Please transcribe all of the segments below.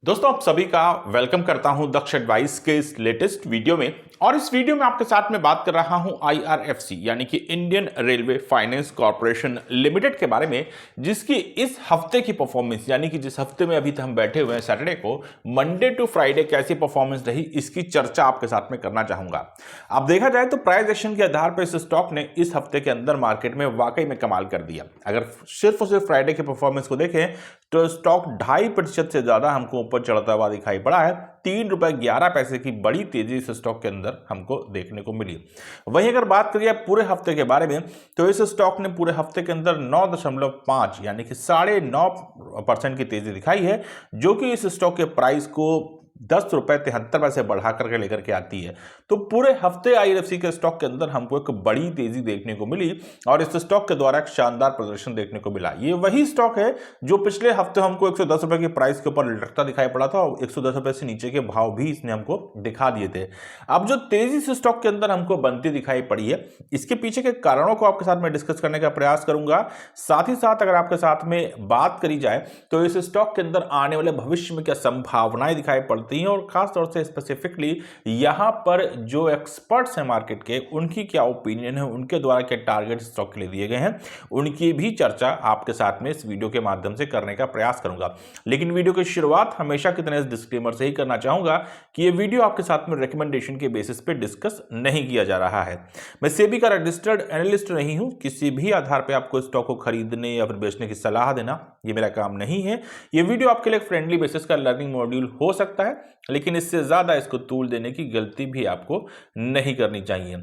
दोस्तों आप सभी का वेलकम करता हूं दक्ष एडवाइस के इस लेटेस्ट वीडियो में। और इस वीडियो में आपके साथ में बात कर रहा हूं आईआरएफसी यानी कि Indian railway finance corporation limited के बारे में, जिसकी इस हफ्ते की परफॉर्मेंस यानी कि जिस हफ्ते में अभी तक हम बैठे हुए हैं सैटरडे को, मंडे टू फ्राइडे कैसी परफॉर्मेंस रही इसकी चर्चा आपके साथ में करना चाहूंगा। अब देखा जाए तो प्राइस एक्शन के आधार पर इस स्टॉक ने इस हफ्ते के अंदर मार्केट में वाकई में कमाल कर दिया। अगर सिर्फ और सिर्फ फ्राइडे के परफॉर्मेंस को देखें तो स्टॉक 2.5% से ज्यादा हमको ऊपर चढ़ता हुआ दिखाई पड़ा है। ₹3.11 की बड़ी तेजी इस स्टॉक के अंदर हमको देखने को मिली। वहीं अगर बात करिए पूरे हफ्ते के बारे में तो इस स्टॉक ने पूरे हफ्ते के अंदर 9.5 यानी कि 9.5% की तेजी दिखाई है, जो कि इस स्टॉक के प्राइस को ₹10.73 बढ़ा करके लेकर के आती है। तो पूरे हफ्ते आईआरएफसी के स्टॉक के अंदर हमको एक बड़ी तेजी देखने को मिली और इस स्टॉक के द्वारा एक शानदार प्रदर्शन देखने को मिला। ये वही स्टॉक है जो पिछले हफ्ते हमको ₹110 की प्राइस के ऊपर लटकता दिखाई पड़ा था और ₹110 से नीचे के भाव भी इसने हमको दिखा दिए थे। अब जो तेजी से स्टॉक के अंदर हमको बनती दिखाई पड़ी है, इसके पीछे के कारणों को आपके साथ में डिस्कस करने का प्रयास करूंगा। साथ ही साथ अगर आपके साथ में बात करी जाए तो इस स्टॉक के अंदर आने वाले भविष्य में क्या संभावनाएं दिखाई पड़ती हैं और खास तौर से स्पेसिफिकली यहां पर जो एक्सपर्ट्स हैं मार्केट के, उनकी क्या ओपिनियन है, उनके द्वारा क्या टारगेट स्टॉक के लिए दिए गए हैं, उनकी भी चर्चा आपके साथ में इस वीडियो के माध्यम से करने का प्रयास करूंगा। लेकिन वीडियो की शुरुआत हमेशा की तरह इस डिस्क्लेमर से ही करना चाहूंगा कि यह वीडियो आपके साथ में रिकमेंडेशन के बेसिस पे डिस्कस नहीं किया जा रहा है। मैं सेबी का रजिस्टर्ड एनालिस्ट नहीं हूं। किसी भी आधार पर आपको स्टॉक को खरीदने या फिर बेचने की सलाह देना ये मेरा काम नहीं है। यह वीडियो आपके लिए फ्रेंडली बेसिस का लर्निंग मॉड्यूल हो सकता है, लेकिन इससे ज्यादा इसको तूल देने की गलती भी आपको नहीं करनी चाहिए।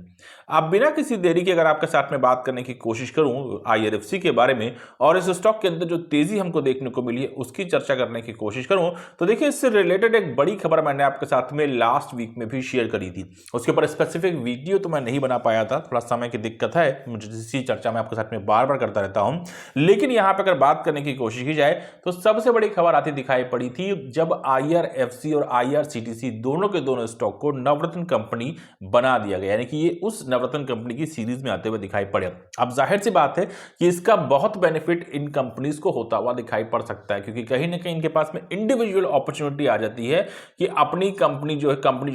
अब बिना किसी देरी के अगर आपके साथ में बात करने की कोशिश करूं आईआरएफसी के बारे में और इस स्टॉक के अंदर जो तेजी हमको देखने को मिली है उसकी चर्चा करने की कोशिश करूं तो देखिए, इससे रिलेटेड एक बड़ी खबर मैंने आपके साथ में लास्ट वीक में भी शेयर करी थी। उसके ऊपर स्पेसिफिक वीडियो तो मैं नहीं बना पाया था, थोड़ा समय की दिक्कत है, मुझे इसी चर्चा में आपके साथ में बार बार करता रहता हूं। लेकिन यहां पर अगर बात करने की कोशिश की जाए तो सबसे बड़ी खबर आती दिखाई पड़ी थी जब आईआरएफसी और आईआरसीटीसी दोनों के दोनों स्टॉक को नवरत्न कंपनी बना दिया गया, यानी कि ये उस नवरत्न कंपनी की सीरीज में आते हुए दिखाई पड़े। अब जाहिर सी बात है कि इसका बहुत बेनिफिट इन कंपनीज को होता हुआ दिखाई पड़ सकता है, क्योंकि कहीं ना कहीं इनके पास में इंडिविजुअल अपॉर्चुनिटी आ जाती है कि अपनी कंपनी जो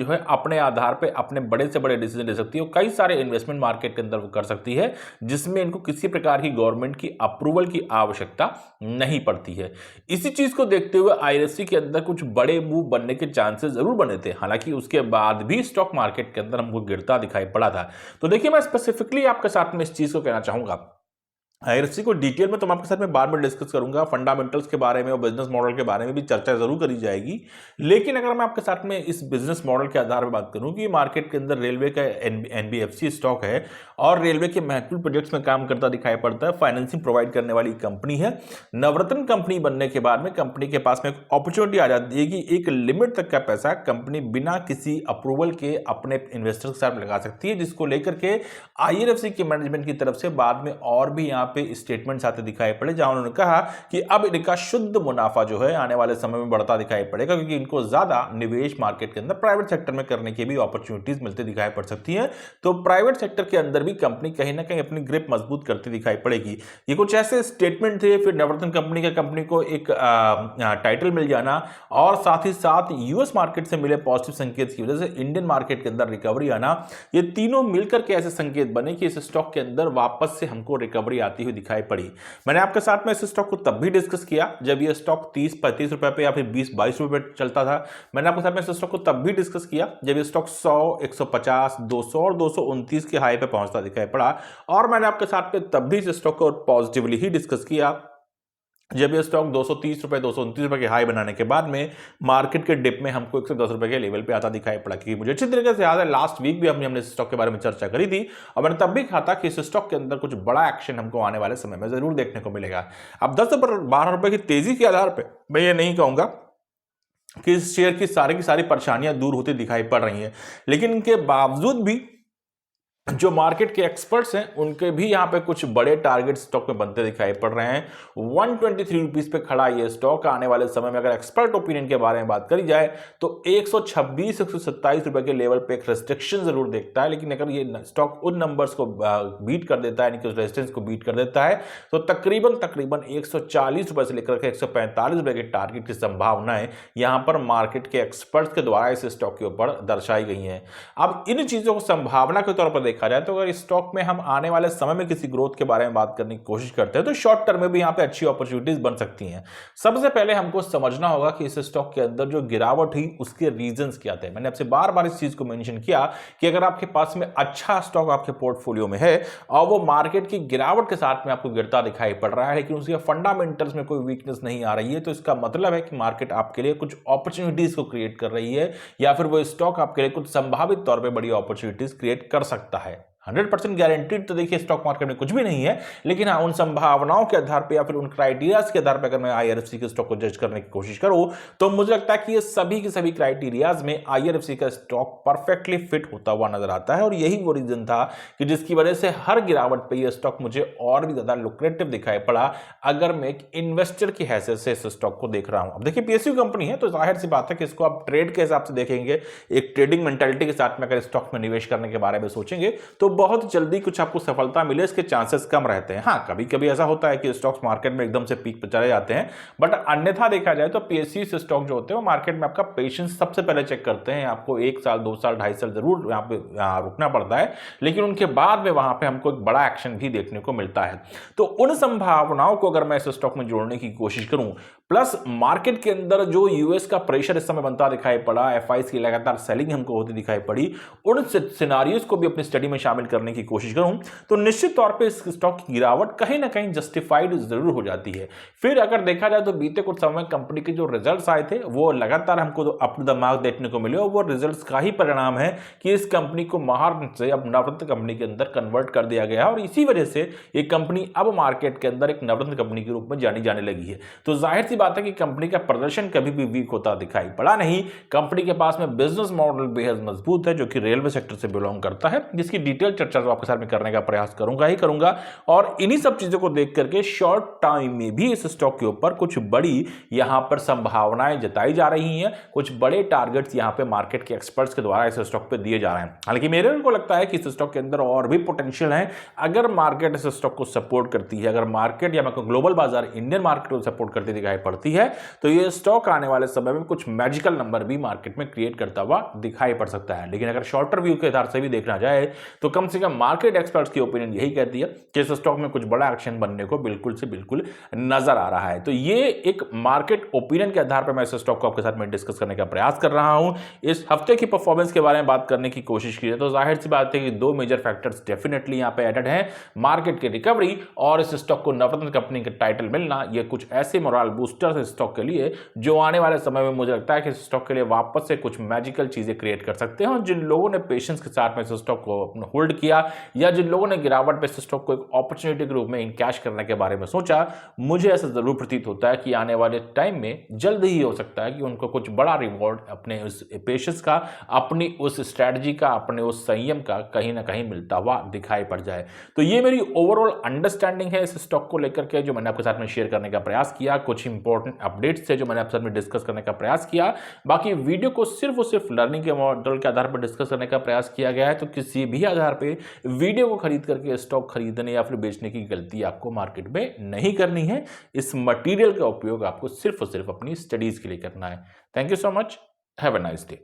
है अपने आधार पर अपने बड़े से बड़े डिसीजन ले सकती है और कई सारे इन्वेस्टमेंट मार्केट के अंदर वो कर सकती है, जिसमें इनको किसी प्रकार की गवर्नमेंट की अप्रूवल की आवश्यकता नहीं पड़ती है। इसी चीज को देखते हुए आईआरएफसी के अंदर कुछ बड़े मूव बनने के चांसेस जरूर बने थे, हालांकि उसके बाद भी स्टॉक मार्केट के अंदर हमको गिरता दिखाई पड़ा था। तो देखिए, मैं स्पेसिफिकली आपके साथ में इस चीज को कहना चाहूंगा। आईआरएफसी को डिटेल में तो मैं आपके साथ में बार बार डिस्कस करूंगा, फंडामेंटल्स के बारे में और बिजनेस मॉडल के बारे में भी चर्चा जरूर करी जाएगी। लेकिन अगर मैं आपके साथ में इस बिजनेस मॉडल के आधार पर बात करूं कि मार्केट के अंदर रेलवे का एनबीएफसी स्टॉक है और रेलवे के महत्वपूर्ण प्रोजेक्ट्स में काम करता दिखाई पड़ता है, फाइनेंसिंग प्रोवाइड करने वाली कंपनी है। नवरत्न कंपनी बनने के बाद में कंपनी के पास में एक अपॉर्चुनिटी आ जाती है कि एक लिमिट तक का पैसा कंपनी बिना किसी अप्रूवल के अपने इन्वेस्टर्स के साथ लगा सकती है, जिसको लेकर के आईआरएफसी के मैनेजमेंट की तरफ से बाद में और भी यहाँ पे स्टेटमेंट्स आते दिखाई पड़े, जहां उन्होंने कहा कि अब इनका शुद्ध मुनाफा जो है आने वाले समय में बढ़ता दिखाई पड़ेगा, क्योंकि इनको ज्यादा निवेश मार्केट के अंदर प्राइवेट सेक्टर में करने की भी अपॉर्चुनिटीज मिलती दिखाई पड़ सकती है। तो प्राइवेट सेक्टर के अंदर भी कंपनी कहीं ना कहीं अपनी ग्रिप मजबूत करती दिखाई पड़ेगी। ये कुछ ऐसे स्टेटमेंट थे। फिर नवरत्न कंपनी को एक टाइटल मिल जाना और साथ ही साथ यूएस मार्केट से मिले पॉजिटिव संकेत की वजह से इंडियन मार्केट के अंदर रिकवरी आना, ये तीनों मिलकर के ऐसे संकेत बने कि इस स्टॉक के अंदर वापस से हमको रिकवरी आती हुई दिखाई पड़ी। मैंने आपके साथ में इस स्टॉक को तब भी डिस्कस किया जब ये स्टॉक 30-35 रुपए पे या फिर 20-22 रुपए पे चलता था। मैंने आपके साथ में इस स्टॉक को तब भी डिस्कस किया जब ये स्टॉक 100, 150, 200 और 229 के हाई पे पहुंचता दिखाई पड़ा। और मैंने आपके साथ में तब भी इस स्टॉक को पॉजिटिवली ही डिस्कस किया जब ये स्टॉक 230 रुपए, 229 रुपए के हाई बनाने के बाद में मार्केट के डिप में हमको 110 रुपए के लेवल पे आता दिखाई पड़ा। क्योंकि मुझे अच्छी तरीके से याद है लास्ट वीक भी हमने इस स्टॉक के बारे में चर्चा करी थी और मैंने तब भी कहा था कि इस स्टॉक के अंदर कुछ बड़ा एक्शन हमको आने वाले समय में जरूर देखने को मिलेगा। अब 10 से 12 रुपए की तेजी के आधार पर मैं ये नहीं कहूंगा कि इस शेयर की सारी परेशानियां दूर होती दिखाई पड़ रही हैं, लेकिन इनके बावजूद भी जो मार्केट के एक्सपर्ट्स हैं उनके भी यहाँ पे कुछ बड़े टारगेट स्टॉक में बनते दिखाई पड़ रहे हैं। 123 रुपीस पे खड़ा ये स्टॉक आने वाले समय में अगर एक्सपर्ट ओपिनियन के बारे में बात करी जाए तो 126 127 रुपए के लेवल पे एक रेस्ट्रिक्शन जरूर देखता है, लेकिन अगर ये स्टॉक उन नंबर्स को बीट कर देता है, यानी कि उस रेजिस्टेंस को बीट कर देता है, तो तकरीबन 140 रुपए से लेकर के 145 रुपए के टारगेट की संभावनाएं यहां पर मार्केट के एक्सपर्ट्स के द्वारा इस स्टॉक के ऊपर दर्शाई गई हैं। अब इन चीजों को संभावना के तौर पर देखा जाए तो अगर इस स्टॉक में हम आने वाले समय में किसी ग्रोथ के बारे में बात करने की कोशिश करते हैं तो शॉर्ट टर्म में भी यहां पे अच्छी अपॉर्चुनिटीज बन सकती हैं। सबसे पहले हमको समझना होगा कि इस स्टॉक के अंदर जो गिरावट हुई उसके रीजंस क्या थे। मैंने आपसे बार बार इस चीज को मेंशन किया कि अगर आपके पास में अच्छा स्टॉक आपके पोर्टफोलियो में है और वो मार्केट की गिरावट के साथ में आपको गिरता दिखाई पड़ रहा है, लेकिन उसके फंडामेंटल्स में कोई वीकनेस नहीं आ रही है, तो इसका मतलब है कि मार्केट आपके लिए कुछ अपॉर्चुनिटीज को क्रिएट कर रही है, या फिर वो स्टॉक आपके लिए कुछ संभावित तौर पर बड़ी अपॉर्चुनिटीज क्रिएट कर सकता है। 100% गारंटीड तो देखिए स्टॉक मार्केट में कुछ भी नहीं है, लेकिन हाँ उन संभावनाओं के आधार पे या फिर उन क्राइटेरियाज के आधार पे अगर मैं आईआरएफसी के स्टॉक को जज करने की कोशिश करूं तो मुझे लगता है कि ये सभी के सभी क्राइटेरियाज में आईआरएफसी का स्टॉक परफेक्टली फिट होता हुआ नजर आता है। और यही वो रीजन था कि जिसकी वजह से हर गिरावट पे ये स्टॉक मुझे और भी ज्यादा लुक्रेटिव दिखाई पड़ा अगर मैं एक इन्वेस्टर की हैसियत से इस स्टॉक को देख रहा हूं। अब देखिए पीएसयू कंपनी है तो जाहिर सी बात है कि इसको आप ट्रेड के हिसाब से देखेंगे, एक ट्रेडिंग मेंटालिटी के साथ में अगर स्टॉक में निवेश करने के बारे में सोचेंगे तो बहुत जल्दी कुछ आपको सफलता मिले इसके चांसेस कम रहते हैं। हाँ कभी कभी ऐसा होता है कि स्टॉक्स मार्केट में एकदम से पीक पर चले जाते हैं, बट अन्यथा देखा जाए तो पीएसयू से स्टॉक जो होते हैं वो मार्केट में आपका पेशेंस सबसे पहले चेक करते हैं। आपको 1 साल 2 साल 2.5 साल जरूर यहाँ पे रुकना पड़ता है, लेकिन उनके बाद में वहां पे हमको एक बड़ा एक्शन भी देखने को मिलता है। तो उन संभावनाओं को अगर मैं इस स्टॉक में जोड़ने की कोशिश करूं, प्लस मार्केट के अंदर जो यूएस का प्रेशर इस समय बनता दिखाई पड़ा, एफआईज की लगातार सेलिंग हमको होती दिखाई पड़ी, उन सिनेरियोज को भी अपनी स्टडी में शामिल करने की कोशिश करूं तो निश्चित तौर पे इस स्टॉक की गिरावट कहीं ना कहीं जस्टिफाइड जरूर हो जाती है। फिर अगर देखा जाए तो बीते कुछ समय कंपनी के जो रिजल्ट्स आए थे वो लगातार हमको तो अपने दिमाग देखने को मिले और वो रिजल्ट्स का ही परिणाम है कि इस कंपनी को महारत्न से अब नवरत्न कंपनी के अंदर कन्वर्ट कर दिया गया और इसी वजह से ये कंपनी अब मार्केट के अंदर एक नवरत्न कंपनी के रूप में जानी जाने लगी है। तो जाहिर सी बात है कि कंपनी का प्रदर्शन कभी भी वीक होता दिखाई पड़ा नहीं। कंपनी के पास में बिजनेस मॉडल बेहद मजबूत है जो कि रेलवे सेक्टर से बिलोंग करता है, जिसकी डिटेल चर्चा तो आपके साथ में करने का प्रयास करूंगा ही करूंगा। और इन्हीं सब चीजों को देख करके शॉर्ट टाइम में भी इस स्टॉक के ऊपर कुछ बड़ी यहां पर संभावनाएं जताई जा रही हैं, कुछ बड़े टारगेट्स यहां पे मार्केट के एक्सपर्ट्स के द्वारा इस स्टॉक पे दिए जा रहे हैं। हालांकि मेरे को लगता है कि इस स्टॉक के अंदर और भी पोटेंशियल है अगर मार्केट इस स्टॉक को सपोर्ट करती है, अगर मार्केट या ग्लोबल बाजार इंडियन मार्केट को सपोर्ट करती दिखाई पड़ती है तो ये स्टॉक आने वाले समय में कुछ मैजिकल नंबर भी मार्केट में क्रिएट करता हुआ दिखाई पड़ सकता है। लेकिन अगर शॉर्टर व्यू के आधार से भी देखना जाए तो कम से कम मार्केट एक्सपर्ट्स की ओपिनियन यही कहती है कि इस स्टॉक में कुछ बड़ा एक्शन बनने को बिल्कुल से बिल्कुल नजर आ रहा है। तो ये एक मार्केट ओपिनियन के आधार पर मैं इस स्टॉक को आपके साथ में डिस्कस करने का प्रयास कर रहा हूं। इस हफ्ते की परफॉर्मेंस के बारे में बात करने की कोशिश की है तो जाहिर सी बात है कि दो मेजर फैक्टर्स डेफिनेटली यहां पे एडेड हैं, मार्केट की रिकवरी और इस स्टॉक को नवरत्न कंपनी का टाइटल मिलना। ये कुछ ऐसे मोरल बूस्टर्स इस स्टॉक के लिए जो आने वाले समय में मुझे लगता है कि इस स्टॉक के लिए वापस से कुछ मैजिकल चीजें क्रिएट कर सकते हैं। और जिन लोगों ने पेशेंस के साथ में इस स्टॉक को होल्ड किया या जिन लोगों ने गिरावट पे इस स्टॉक को एक अपॉर्चुनिटी के रूप में इनकैश करने के बारे में सोचा, मुझे ऐसा जरूर प्रतीत होता है कि आने वाले टाइम में जल्द ही हो सकता है कि उनको कुछ बड़ा रिवॉर्ड अपने उस पेशेंस का, अपनी उस स्ट्रैटेजी का, अपने उस संयम का कहीं ना कहीं मिलता हुआ दिखाई पड़ जाए। तो ये मेरी ओवरऑल अंडरस्टैंडिंग है इस स्टॉक को लेकर के जो मैंने आपके साथ में शेयर करने का प्रयास किया। कुछ इंपॉर्टेंट अपडेट्स थे जो मैंने आपके साथ में डिस्कस करने का प्रयास किया। बाकी वीडियो को सिर्फ और सिर्फ लर्निंग के मॉडल के आधार पर डिस्कस करने का प्रयास किया गया है। तो किसी भी आधार पर वीडियो को खरीद करके स्टॉक खरीदने या फिर बेचने की गलती आपको मार्केट में नहीं करनी है। इस मटेरियल का उपयोग आपको सिर्फ और सिर्फ अपनी स्टडीज के लिए करना है। Thank you so much, have a nice day.